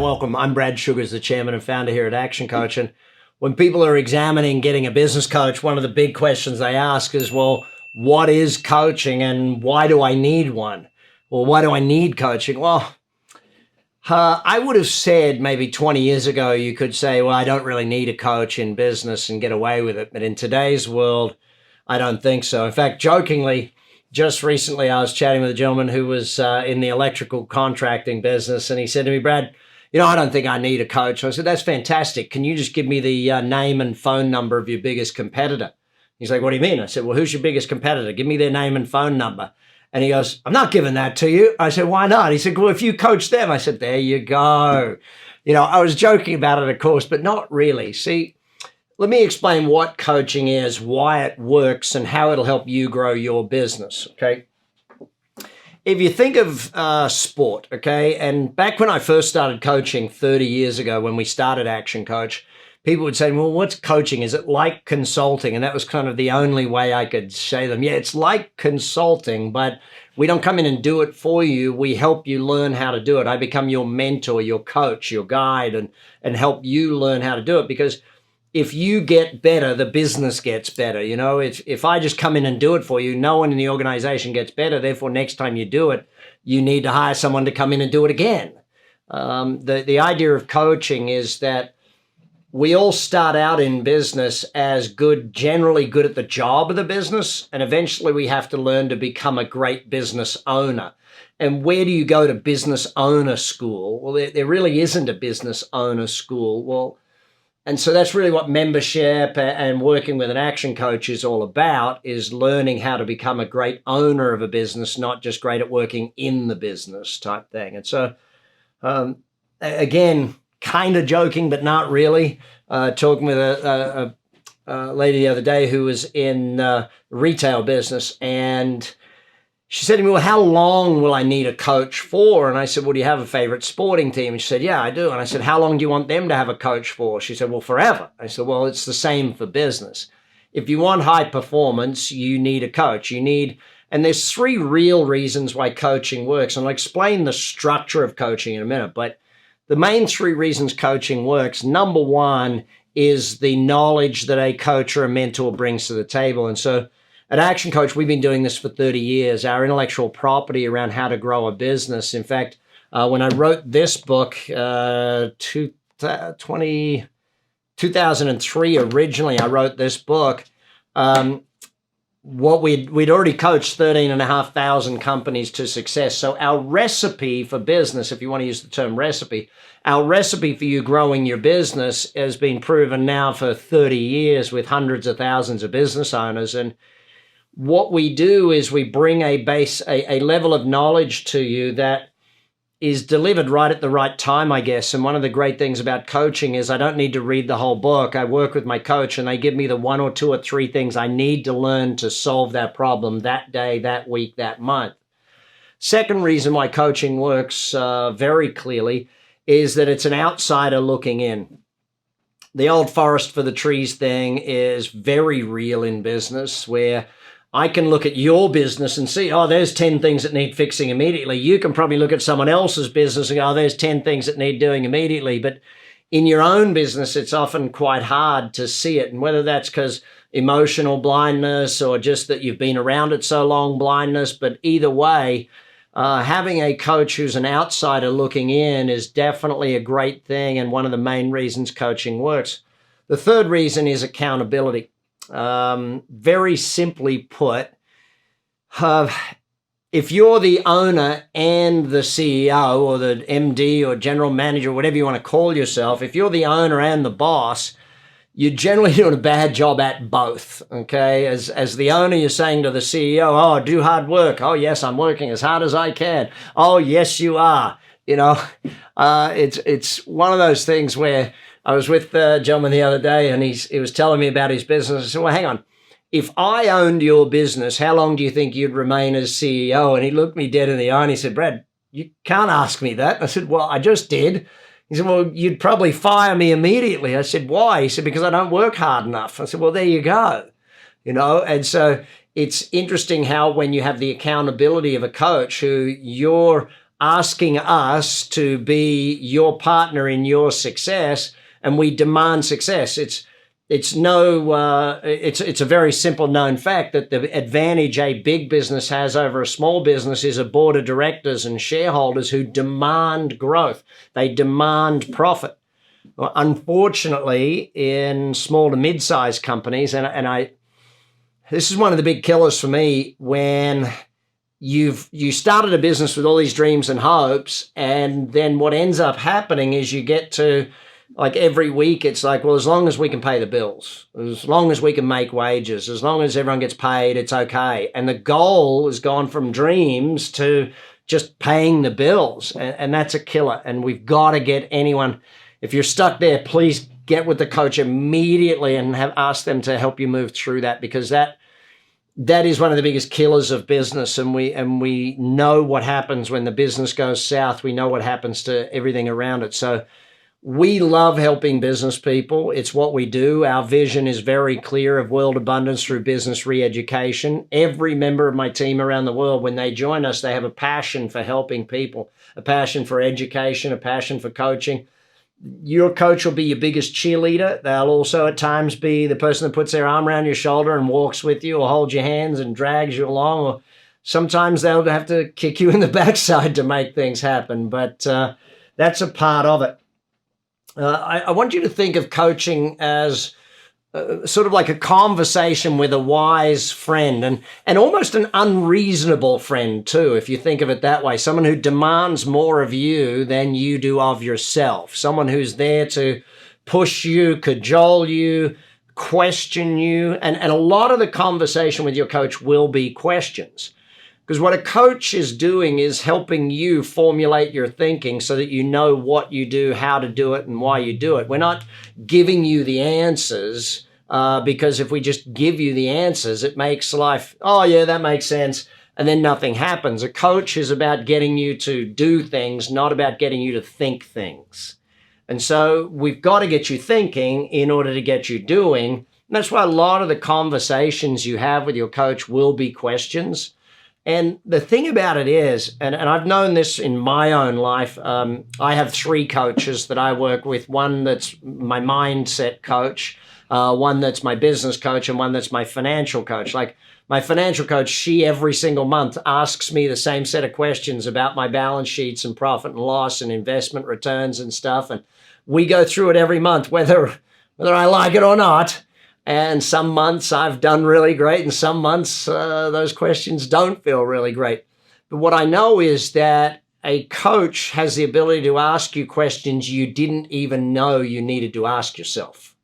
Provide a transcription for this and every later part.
welcome. I'm Brad Sugars, the chairman and founder here at Action Coach. And when people are examining getting a business coach, one of the big questions they ask is, well, what is coaching and why do I need one? Well, why do I need coaching? Well, I would have said maybe 20 years ago, you could say, well, I don't really need a coach in business and get away with it. But in today's world, I don't think so. In fact, jokingly, just recently, I was chatting with a gentleman who was in the electrical contracting business, and he said to me, Brad, I don't think I need a coach. I said, that's fantastic. Can you just give me the name and phone number of your biggest competitor? He's like, what do you mean? I said, well, who's your biggest competitor? Give me their name and phone number. And he goes, I'm not giving that to you. I said, why not? He said, well, if you coach them. I said, there you go. I was joking about it, of course, but not really. See, let me explain what coaching is, why it works, and how it'll help you grow your business, okay? If you think of sport, okay, and back when I first started coaching 30 years ago when we started Action Coach, people would say, well, what's coaching? Is it like consulting? And that was kind of the only way I could say them. Yeah, it's like consulting, but we don't come in and do it for you. We help you learn how to do it. I become your mentor, your coach, your guide, and help you learn how to do it, because if you get better, the business gets better. If I just come in and do it for you, no one in the organization gets better. Therefore, next time you do it, you need to hire someone to come in and do it again. The idea of coaching is that we all start out in business as generally good at the job of the business, and eventually we have to learn to become a great business owner. And where do you go to business owner school? Well, there really isn't a business owner school. And so that's really what membership and working with an action coach is all about, is learning how to become a great owner of a business, not just great at working in the business type thing. And so, again, kind of joking, but not really. Talking with a lady the other day who was in retail business, and she said to me, well, how long will I need a coach for? And I said, well, do you have a favorite sporting team? And she said, yeah, I do. And I said, how long do you want them to have a coach for? She said, well, forever. I said, well, it's the same for business. If you want high performance, you need a coach. And there's three real reasons why coaching works. And I'll explain the structure of coaching in a minute. But the main three reasons coaching works, number one is the knowledge that a coach or a mentor brings to the table. And so at Action Coach, we've been doing this for 30 years, our intellectual property around how to grow a business. In fact, when I wrote this book, 2003 originally, I wrote this book. We'd already coached 13,500 companies to success. So our recipe for business, if you want to use the term recipe, our recipe for you growing your business has been proven now for 30 years with hundreds of thousands of business owners. And what we do is we bring a level of knowledge to you that is delivered right at the right time, I guess. And one of the great things about coaching is I don't need to read the whole book. I work with my coach and they give me the 1 or 2 or 3 things I need to learn to solve that problem that day, that week, that month. Second reason why coaching works very clearly is that it's an outsider looking in. The old forest for the trees thing is very real in business, where I can look at your business and see, oh, there's 10 things that need fixing immediately. You can probably look at someone else's business and go, oh, there's 10 things that need doing immediately. But in your own business, it's often quite hard to see it. And whether that's because emotional blindness or just that you've been around it so long, blindness, but either way, having a coach who's an outsider looking in is definitely a great thing and one of the main reasons coaching works. The third reason is accountability. Very simply put, if you're the owner and the CEO or the MD or general manager, whatever you want to call yourself, if you're the owner and the boss, you're generally doing a bad job at both, okay? As the owner, you're saying to the CEO, oh, do hard work. Oh, yes, I'm working as hard as I can. Oh, yes, you are. It's one of those things where I was with a gentleman the other day and he was telling me about his business. I said, well, hang on. If I owned your business, how long do you think you'd remain as CEO? And he looked me dead in the eye and he said, Brad, you can't ask me that. I said, well, I just did. He said, well, you'd probably fire me immediately. I said, why? He said, because I don't work hard enough. I said, well, there you go. And so it's interesting how when you have the accountability of a coach who you're asking us to be your partner in your success, and we demand success. It's a very simple known fact that the advantage a big business has over a small business is a board of directors and shareholders who demand growth. They demand profit. Well, unfortunately, in small to mid-sized companies, this is one of the big killers for me, when you started a business with all these dreams and hopes, and then what ends up happening is you get to, like, every week it's like, well, as long as we can pay the bills, as long as we can make wages, as long as everyone gets paid, it's okay. And the goal has gone from dreams to just paying the bills, and that's a killer. And we've got to get anyone, if you're stuck there, please get with the coach immediately and ask them to help you move through that, because that is one of the biggest killers of business. And we know what happens when the business goes south. We know what happens to everything around it. So we love helping business people. It's what we do. Our vision is very clear of world abundance through business re-education. Every member of my team around the world, when they join us, they have a passion for helping people, a passion for education, a passion for coaching. Your coach will be your biggest cheerleader. They'll also at times be the person that puts their arm around your shoulder and walks with you, or holds your hands and drags you along, or sometimes they'll have to kick you in the backside to make things happen. But that's a part of it. I want you to think of coaching as sort of like a conversation with a wise friend, and almost an unreasonable friend too, if you think of it that way. Someone who demands more of you than you do of yourself. Someone who's there to push you, cajole you, question you. And a lot of the conversation with your coach will be questions. Because what a coach is doing is helping you formulate your thinking so that you know what you do, how to do it, and why you do it. We're not giving you the answers, because if we just give you the answers, it makes life, oh yeah, that makes sense, and then nothing happens. A coach is about getting you to do things, not about getting you to think things. And so we've got to get you thinking in order to get you doing. And that's why a lot of the conversations you have with your coach will be questions. And the thing about it is, and I've known this in my own life, I have 3 coaches that I work with. One that's my mindset coach, one that's my business coach, and one that's my financial coach. Like my financial coach, she every single month asks me the same set of questions about my balance sheets and profit and loss and investment returns and stuff. And we go through it every month, whether I like it or not. And some months I've done really great, and some months those questions don't feel really great. But what I know is that a coach has the ability to ask you questions you didn't even know you needed to ask yourself.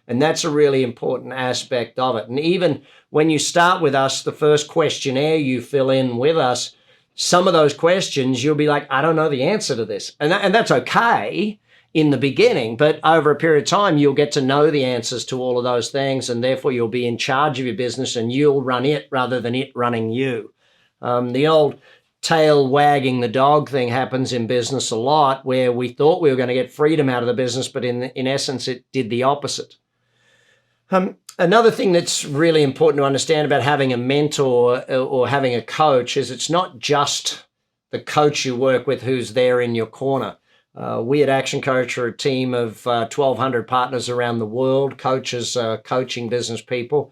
And that's a really important aspect of it. And even when you start with us, the first questionnaire you fill in with us, some of those questions you'll be like, I don't know the answer to this. And that's okay in the beginning, but over a period of time, you'll get to know the answers to all of those things, and therefore you'll be in charge of your business and you'll run it rather than it running you. The old tail wagging the dog thing happens in business a lot, where we thought we were going to get freedom out of the business, but in essence, it did the opposite. Another thing that's really important to understand about having a mentor or having a coach is it's not just the coach you work with who's there in your corner. We at Action Coach are a team of 1,200 partners around the world, coaches coaching business people.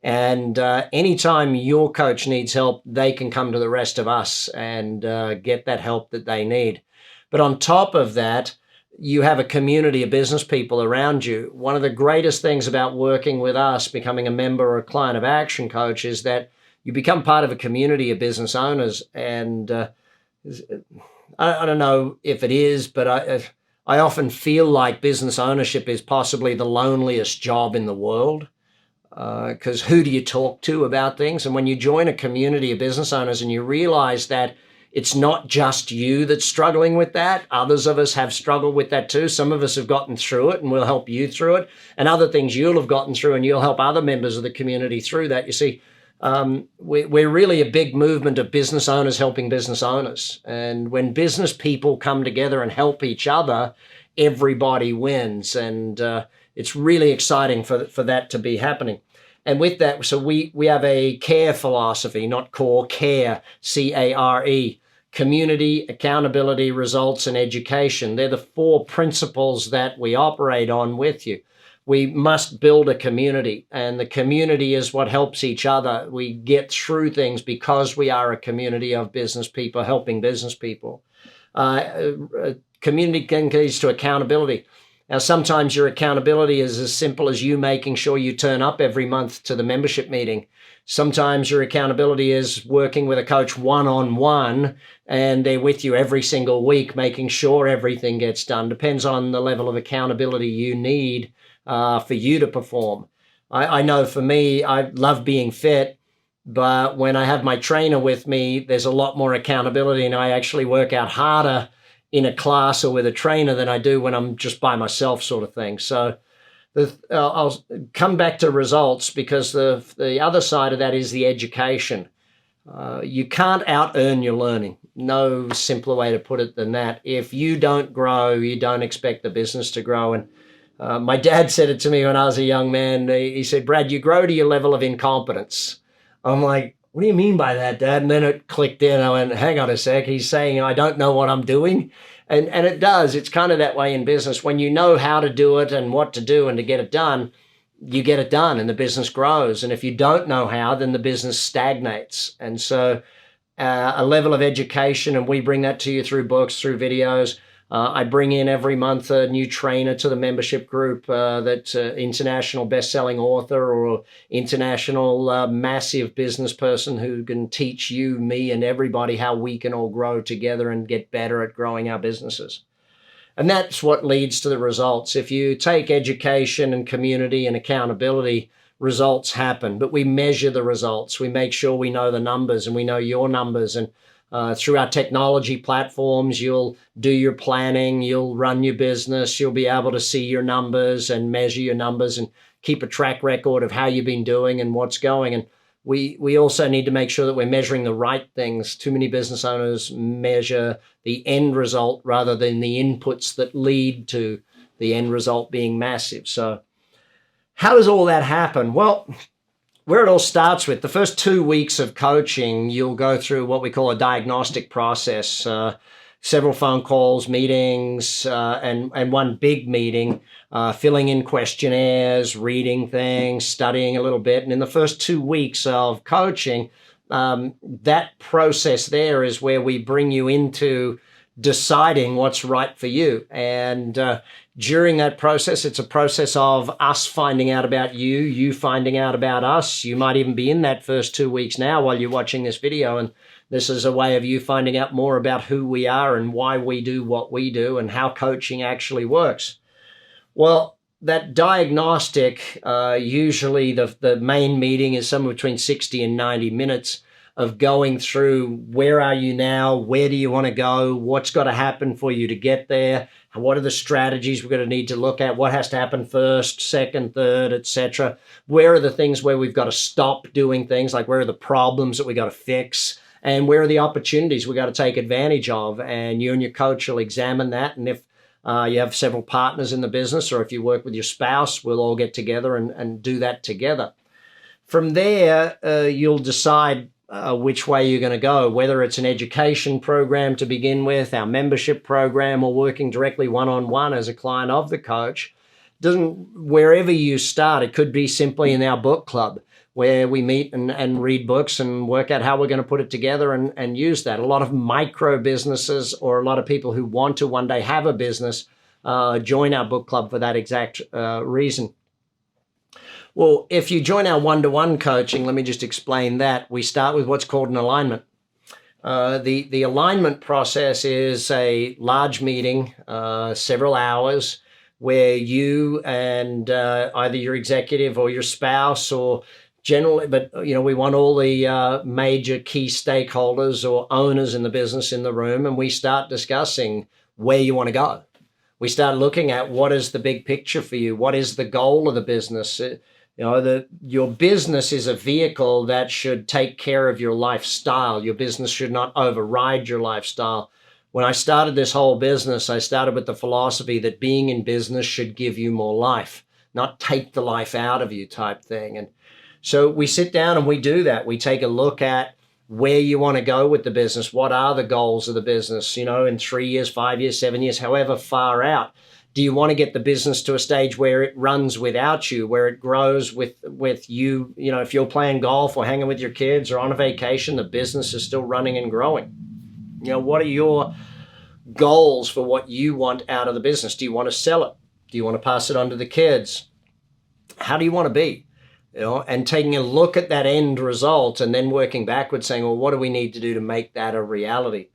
And anytime your coach needs help, they can come to the rest of us and get that help that they need. But on top of that, you have a community of business people around you. One of the greatest things about working with us, becoming a member or a client of Action Coach, is that you become part of a community of business owners. And I don't know if it is, but I often feel like business ownership is possibly the loneliest job in the world, because who do you talk to about things? And when you join a community of business owners and you realize that it's not just you that's struggling with that, others of us have struggled with that too. Some of us have gotten through it and we'll help you through it, and other things you'll have gotten through and you'll help other members of the community through that. You see, we're really a big movement of business owners helping business owners. And when business people come together and help each other, everybody wins. And it's really exciting for that to be happening. And with that, so we have a care philosophy, not core, care, C-A-R-E. community, accountability, results, and education. They're the 4 principles that we operate on with you. We must build a community, and the community is what helps each other. We get through things because we are a community of business people helping business people. Community leads to accountability. Now, sometimes your accountability is as simple as you making sure you turn up every month to the membership meeting. Sometimes your accountability is working with a coach one-on-one, and they're with you every single week, making sure everything gets done. Depends on the level of accountability you need for you to perform. I know for me, I love being fit, but when I have my trainer with me, there's a lot more accountability, and I actually work out harder in a class or with a trainer than I do when I'm just by myself, sort of thing. So I'll come back to results, because the other side of that is the education. You can't out-earn your learning. No simpler way to put it than that. If you don't grow, you don't expect the business to grow. And my dad said it to me when I was a young man. He said, "Brad, you grow to your level of incompetence." I'm like, "What do you mean by that, Dad?" And then it clicked in. I went, hang on a sec. He's saying I don't know what I'm doing. And it does. It's kind of that way in business. When you know how to do it and what to do and to get it done, you get it done and the business grows. And if you don't know how, then the business stagnates. And so a level of education, and we bring that to you through books, through videos. I bring in every month a new trainer to the membership group that's an international best-selling author or international massive business person who can teach you, me, and everybody how we can all grow together and get better at growing our businesses. And that's what leads to the results. If you take education and community and accountability, results happen, but we measure the results. We make sure we know the numbers, and we know your numbers. And through our technology platforms, you'll do your planning, you'll run your business, you'll be able to see your numbers and measure your numbers and keep a track record of how you've been doing and what's going. And we also need to make sure that we're measuring the right things. Too many business owners measure the end result rather than the inputs that lead to the end result being massive. So how does all that happen? Well, where it all starts with, the first 2 weeks of coaching, you'll go through what we call a diagnostic process, several phone calls, meetings, and one big meeting, filling in questionnaires, reading things, studying a little bit. And in the first 2 weeks of coaching, that process there is where we bring you into deciding what's right for you. And during that process, it's a process of us finding out about you, you finding out about us. You might even be in that first 2 weeks now while you're watching this video. And this is a way of you finding out more about who we are and why we do what we do and how coaching actually works. Well, that diagnostic, usually the main meeting is somewhere between 60 and 90 minutes of going through where are you now, where do you want to go, what's got to happen for you to get there, what are the strategies we're going to need to look at, what has to happen first, second, third, etc. Where are the things where we've got to stop doing things, like where are the problems that we got to fix, and where are the opportunities we got to take advantage of. And you and your coach will examine that. And if you have several partners in the business, or if you work with your spouse, we'll all get together and do that together. From there, you'll decide which way you're going to go, whether it's an education program to begin with, our membership program, or working directly one-on-one as a client of the coach. Wherever you start, it could be simply in our book club, where we meet and read books and work out how we're going to put it together and use that. A lot of micro businesses, or a lot of people who want to one day have a business, join our book club for that exact reason. Well, if you join our one-to-one coaching, let me just explain that. We start with what's called an alignment. The alignment process is a large meeting, several hours, where you and either your executive or your spouse, or generally, but we want all the major key stakeholders or owners in the business in the room, and we start discussing where you want to go. We start looking at what is the big picture for you, what is the goal of the business. Your business is a vehicle that should take care of your lifestyle. Your business should not override your lifestyle. When I started this whole business, I started with the philosophy that being in business should give you more life, not take the life out of you type thing. And so we sit down and we do that. We take a look at where you want to go with the business. What are the goals of the business, in 3 years, 5 years, 7 years, however far out? Do you want to get the business to a stage where it runs without you, where it grows with you? If you're playing golf or hanging with your kids or on a vacation, the business is still running and growing. What are your goals for what you want out of the business? Do you want to sell it? Do you want to pass it on to the kids? How do you want to be? And taking a look at that end result and then working backwards, saying, well, what do we need to do to make that a reality?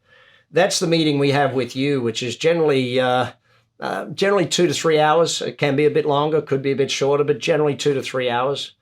That's the meeting we have with you, which is generally 2 to 3 hours. It can be a bit longer, could be a bit shorter, but generally 2 to 3 hours.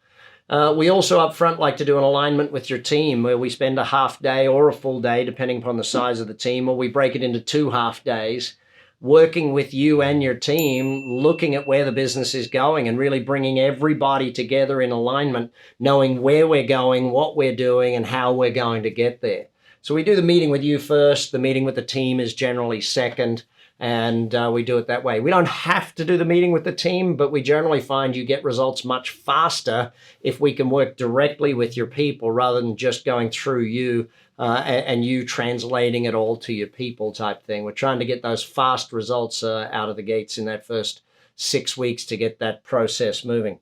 We also up front like to do an alignment with your team where we spend a half day or a full day, depending upon the size of the team, or we break it into 2 half days, working with you and your team, looking at where the business is going and really bringing everybody together in alignment, knowing where we're going, what we're doing, and how we're going to get there. So we do the meeting with you first. The meeting with the team is generally second. And we do it that way. We don't have to do the meeting with the team, but we generally find you get results much faster if we can work directly with your people rather than just going through you and you translating it all to your people type thing. We're trying to get those fast results out of the gates in that first 6 weeks to get that process moving.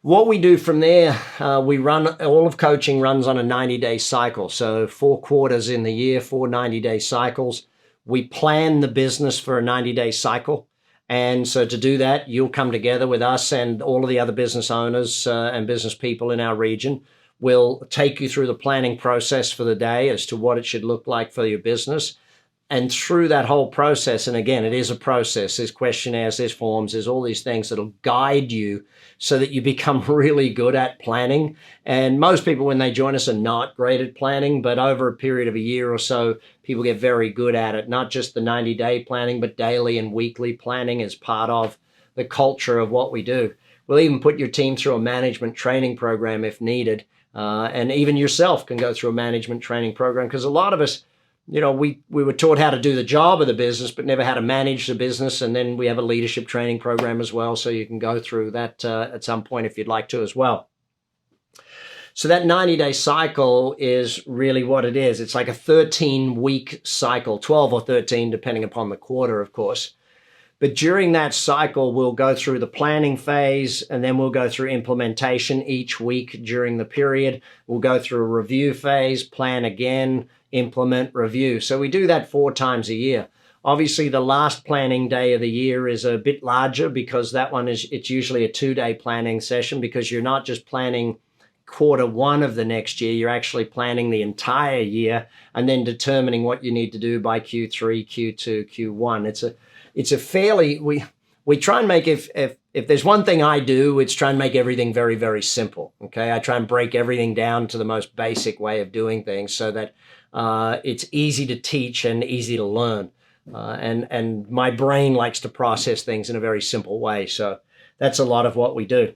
What we do from there, all of coaching runs on a 90-day cycle. So 4 quarters in the year, 4 90-day cycles. We plan the business for a 90-day cycle. And so to do that, you'll come together with us and all of the other business owners and business people in our region. We'll take you through the planning process for the day as to what it should look like for your business. And through that whole process, and again, it is a process, there's questionnaires, there's forms, there's all these things that'll guide you so that you become really good at planning. And most people, when they join us, are not great at planning, but over a period of a year or so, people get very good at it. Not just the 90-day planning, but daily and weekly planning is part of the culture of what we do. We'll even put your team through a management training program if needed. And even yourself can go through a management training program, because a lot of us, we were taught how to do the job of the business, but never how to manage the business. And then we have a leadership training program as well. So you can go through that at some point if you'd like to as well. So that 90-day cycle is really what it is. It's like a 13-week cycle, 12 or 13, depending upon the quarter, of course. But during that cycle, we'll go through the planning phase, and then we'll go through implementation each week during the period. We'll go through a review phase, plan again, implement, review. So we do that 4 times a year. Obviously, the last planning day of the year is a bit larger because it's usually a 2-day planning session, because you're not just planning quarter 1 of the next year, you're actually planning the entire year and then determining what you need to do by Q3, Q2, Q1. It's a fairly, we try and make, if there's one thing I do, it's try and make everything very, very simple. Okay. I try and break everything down to the most basic way of doing things so that it's easy to teach and easy to learn. And my brain likes to process things in a very simple way. So that's a lot of what we do.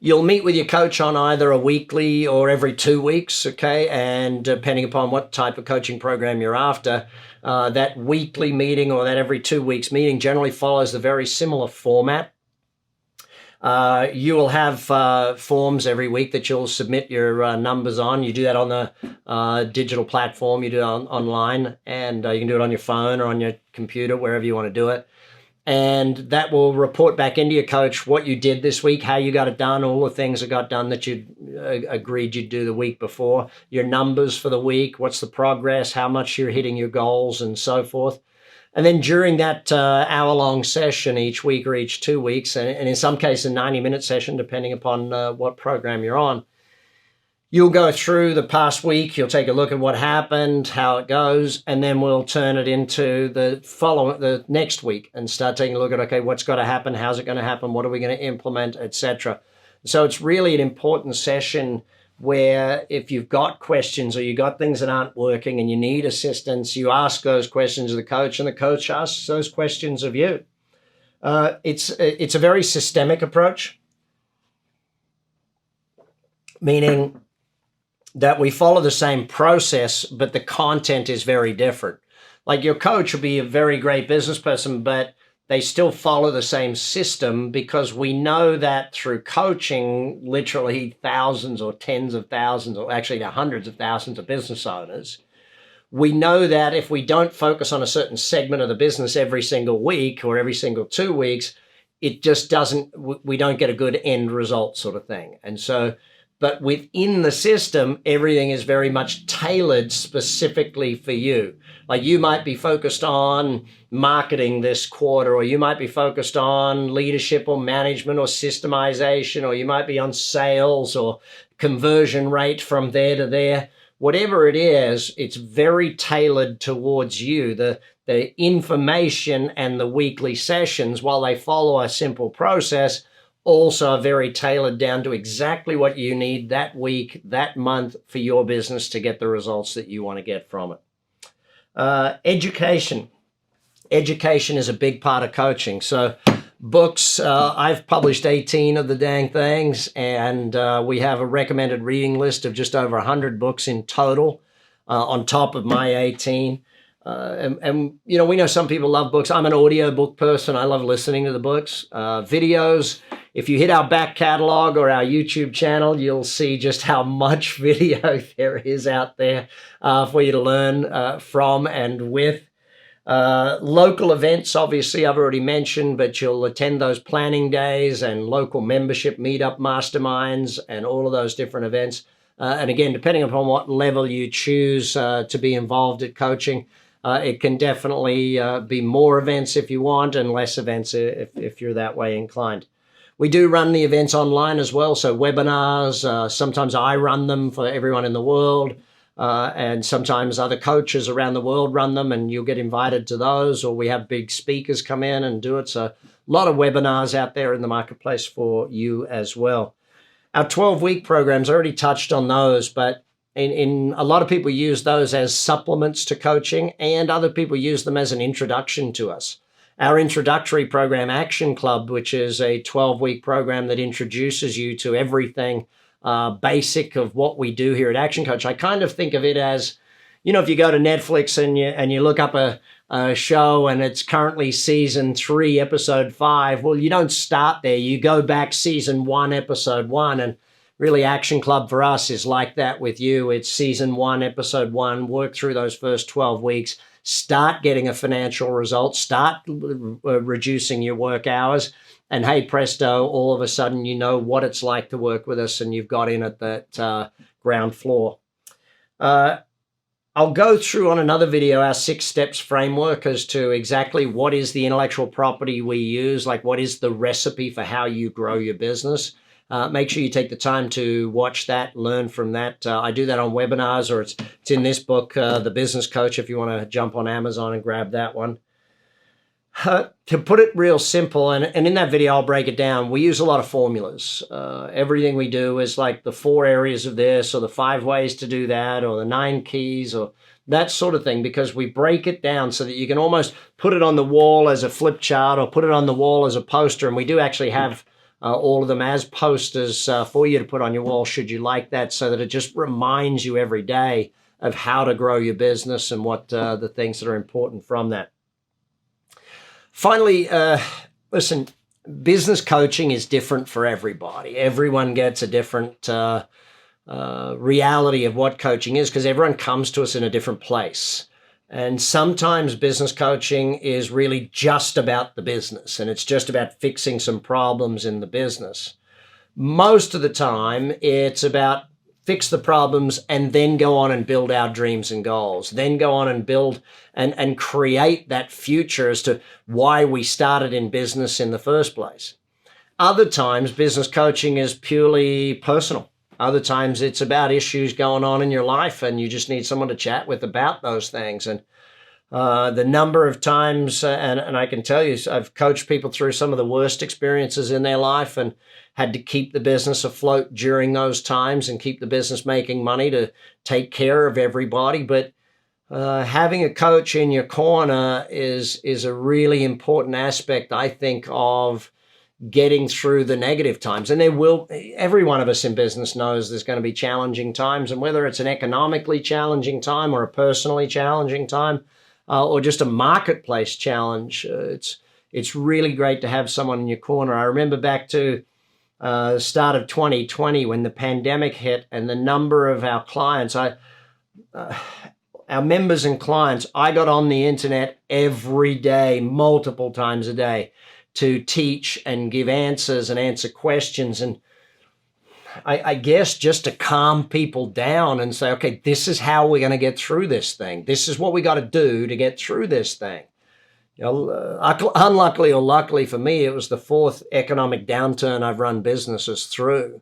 You'll meet with your coach on either a weekly or every 2 weeks, okay? And depending upon what type of coaching program you're after, that weekly meeting or that every 2 weeks meeting generally follows the very similar format. You will have forms every week that you'll submit your numbers on. You do that on the digital platform. You do it online, and you can do it on your phone or on your computer, wherever you want to do it. And that will report back into your coach what you did this week, how you got it done, all the things that got done that you agreed you'd do the week before, your numbers for the week, what's the progress, how much you're hitting your goals, and so forth. And then during that hour-long session each week or each 2 weeks, and in some cases a 90-minute session, depending upon what program you're on, you'll go through the past week, you'll take a look at what happened, how it goes, and then we'll turn it into the next week and start taking a look at, okay, what's got to happen, how's it going to happen, what are we going to implement, etc. So it's really an important session where if you've got questions or you've got things that aren't working and you need assistance, you ask those questions of the coach and the coach asks those questions of you. It's a very systemic approach, meaning that we follow the same process, but the content is very different. Like your coach will be a very great business person, but they still follow the same system, because we know that through coaching literally thousands or tens of thousands, or actually hundreds of thousands of business owners, we know that if we don't focus on a certain segment of the business every single week or every single 2 weeks, it just doesn't, we don't get a good end result sort of thing. And so, but within the system, everything is very much tailored specifically for you. Like you might be focused on marketing this quarter, or you might be focused on leadership or management or systemization, or you might be on sales or conversion rate from there to there. Whatever it is, it's very tailored towards you. The information and the weekly sessions, while they follow a simple process, also are very tailored down to exactly what you need that week, that month for your business to get the results that you want to get from it. Education. Education is a big part of coaching. So books, I've published 18 of the dang things, and we have a recommended reading list of just over 100 books in total on top of my 18. And you know, we know some people love books. I'm an audio book person. I love listening to the books. Videos, if you hit our back catalog or our YouTube channel, you'll see just how much video there is out there for you to learn from and with. Local events, obviously, I've already mentioned, but you'll attend those planning days and local membership meetup masterminds and all of those different events. And again, depending upon what level you choose to be involved at coaching, it can definitely be more events if you want, and less events if you're that way inclined. We do run the events online as well, so webinars. Sometimes I run them for everyone in the world. And sometimes other coaches around the world run them, and you'll get invited to those, or we have big speakers come in and do it. So a lot of webinars out there in the marketplace for you as well. Our 12-week programs, I already touched on those, but in a lot of people use those as supplements to coaching, and other people use them as an introduction to us. Our introductory program, Action Club, which is a 12-week program that introduces you to everything basic of what we do here at Action Coach. I kind of think of it as, you know, if you go to Netflix and you look up a show and it's currently season 3, episode 5, well, you don't start there. You go back season 1, episode 1, and really Action Club for us is like that with you. It's season 1, episode 1, work through those first 12 weeks, start getting a financial result, start reducing your work hours, and hey, presto, all of a sudden you know what it's like to work with us, and you've got in at that ground floor. I'll go through on another video our 6 steps framework as to exactly what is the intellectual property we use, like what is the recipe for how you grow your business. Make sure you take the time to watch that, learn from that. I do that on webinars, or it's in this book, The Business Coach, if you want to jump on Amazon and grab that one. To put it real simple, and in that video I'll break it down, we use a lot of formulas. Everything we do is like the 4 areas of this, or the 5 ways to do that, or the 9 keys, or that sort of thing, because we break it down so that you can almost put it on the wall as a flip chart, or put it on the wall as a poster. And we do actually have all of them as posters for you to put on your wall should you like that, so that it just reminds you every day of how to grow your business and what the things that are important from that. Finally, listen, business coaching is different for everybody. Everyone gets a different reality of what coaching is, because everyone comes to us in a different place. And sometimes business coaching is really just about the business, and it's just about fixing some problems in the business. Most of the time, it's about fix the problems and then go on and build our dreams and goals, then go on and build and create that future as to why we started in business in the first place. Other times, business coaching is purely personal. Other times, it's about issues going on in your life, and you just need someone to chat with about those things. And the number of times, and I can tell you, I've coached people through some of the worst experiences in their life and had to keep the business afloat during those times and keep the business making money to take care of everybody. But having a coach in your corner is a really important aspect, I think, of getting through the negative times. And every one of us in business knows there's going to be challenging times, and whether it's an economically challenging time or a personally challenging time, or just a marketplace challenge, it's really great to have someone in your corner. I remember back to the start of 2020 when the pandemic hit, and the number of our clients, our members and clients, I got on the internet every day, multiple times a day, to teach and give answers and answer questions. And I guess just to calm people down and say, okay, this is how we're going to get through this thing. This is what we got to do to get through this thing. You know, unluckily or luckily for me, it was the fourth economic downturn I've run businesses through.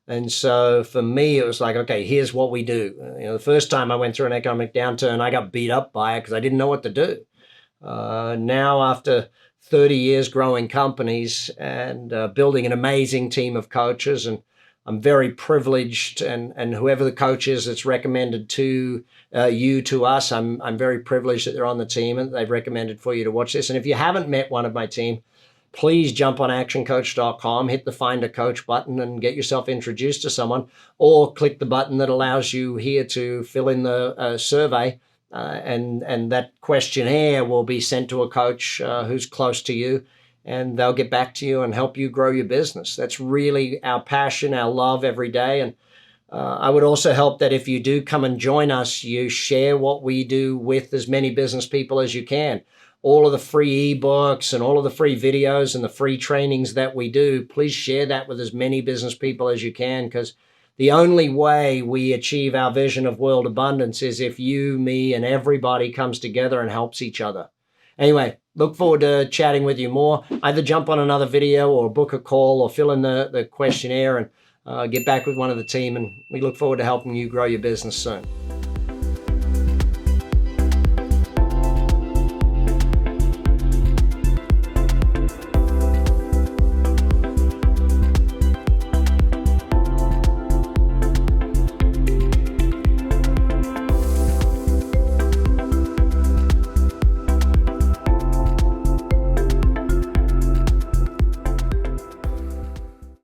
And so for me, it was like, okay, here's what we do. You know, the first time I went through an economic downturn, I got beat up by it because I didn't know what to do. Now, after 30 years growing companies and building an amazing team of coaches, and I'm very privileged, and whoever the coach is that's recommended to you, to us, I'm very privileged that they're on the team and they've recommended for you to watch this. And if you haven't met one of my team, please jump on actioncoach.com, hit the Find a Coach button and get yourself introduced to someone, or click the button that allows you here to fill in the survey, and that questionnaire will be sent to a coach who's close to you, and they'll get back to you and help you grow your business. That's really our passion, our love every day. And I would also help that if you do come and join us, you share what we do with as many business people as you can. All of the free ebooks and all of the free videos and the free trainings that we do, please share that with as many business people as you can, because the only way we achieve our vision of world abundance is if you, me, and everybody comes together and helps each other. Anyway, look forward to chatting with you more. Either jump on another video or book a call or fill in the questionnaire and get back with one of the team. And we look forward to helping you grow your business soon.